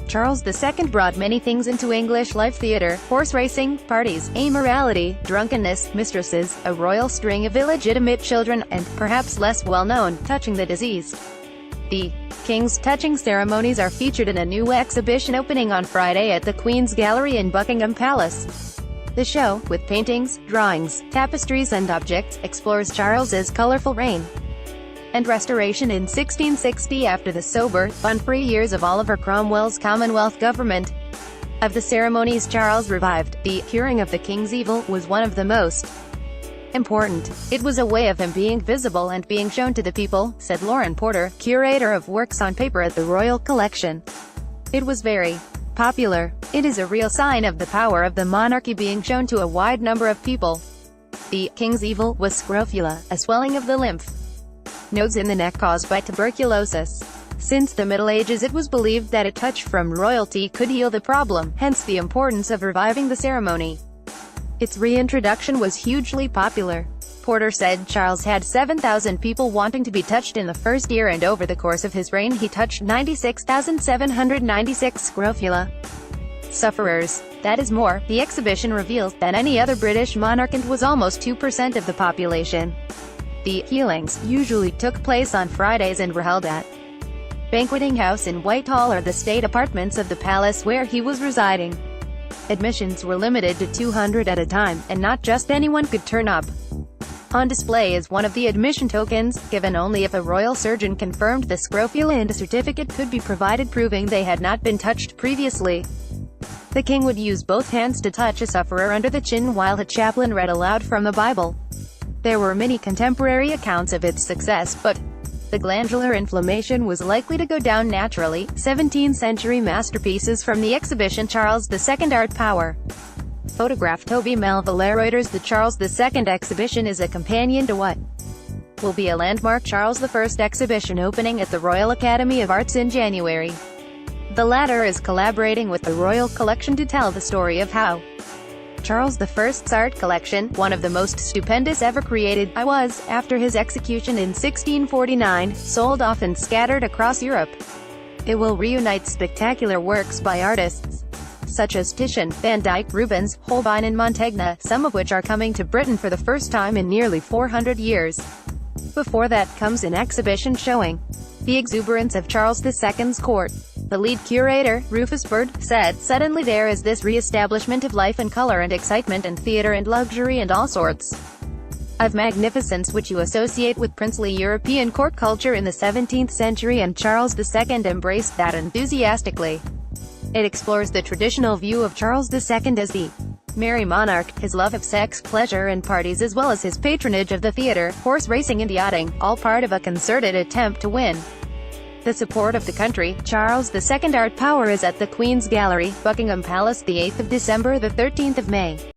Charles II brought many things into English life: theatre, horse racing, parties, immorality, drunkenness, mistresses, a royal string of illegitimate children, and, perhaps less well-known, touching the diseased. The King's touching ceremonies are featured in a new exhibition opening on Friday at the Queen's Gallery in Buckingham Palace. The show, with paintings, drawings, tapestries and objects, explores Charles's colourful reign and restoration in 1660 after the sober, fun-free years of Oliver Cromwell's Commonwealth government. Of the ceremonies Charles revived, the curing of the King's evil was one of the most important. It was a way of him being visible and being shown to the people, said Lauren Porter, curator of works on paper at the Royal Collection. It was very popular. It is a real sign of the power of the monarchy being shown to a wide number of people. The King's evil was scrofula, a swelling of the lymph nodes in the neck caused by tuberculosis. Since the Middle Ages it was believed that a touch from royalty could heal the problem, hence the importance of reviving the ceremony. Its reintroduction was hugely popular. Porter said Charles had 7,000 people wanting to be touched in the first year, and over the course of his reign he touched 96,796 scrofula sufferers. That is more, the exhibition reveals, than any other British monarch, and was almost 2% of the population. The healings usually took place on Fridays and were held at Banqueting House in Whitehall or the state apartments of the palace where he was residing. Admissions were limited to 200 at a time, and not just anyone could turn up. On display is one of the admission tokens, given only if a royal surgeon confirmed the scrofula, and a certificate could be provided proving they had not been touched previously. The king would use both hands to touch a sufferer under the chin while a chaplain read aloud from the Bible. There were many contemporary accounts of its success, but the glandular inflammation was likely to go down naturally. 17th-century masterpieces from the exhibition Charles II Art Power. Photograph Toby Melville. Reuters. The Charles II exhibition is a companion to what will be a landmark Charles I exhibition opening at the Royal Academy of Arts in January. The latter is collaborating with the Royal Collection to tell the story of how Charles I's art collection, one of the most stupendous ever created, was, after his execution in 1649, sold off and scattered across Europe. It will reunite spectacular works by artists such as Titian, Van Dyck, Rubens, Holbein and Mantegna, some of which are coming to Britain for the first time in nearly 400 years. Before that comes an exhibition showing the exuberance of Charles II's court. The lead curator, Rufus Bird, said, "Suddenly there is this re-establishment of life and color and excitement and theater and luxury and all sorts of magnificence which you associate with princely European court culture in the 17th century, and Charles II embraced that enthusiastically." It explores the traditional view of Charles II as the merry monarch, his love of sex, pleasure and parties, as well as his patronage of the theatre, horse racing and yachting, all part of a concerted attempt to win the support of the country. Charles II Art Power is at the Queen's Gallery, Buckingham Palace, the 8th of December to the 13th of May.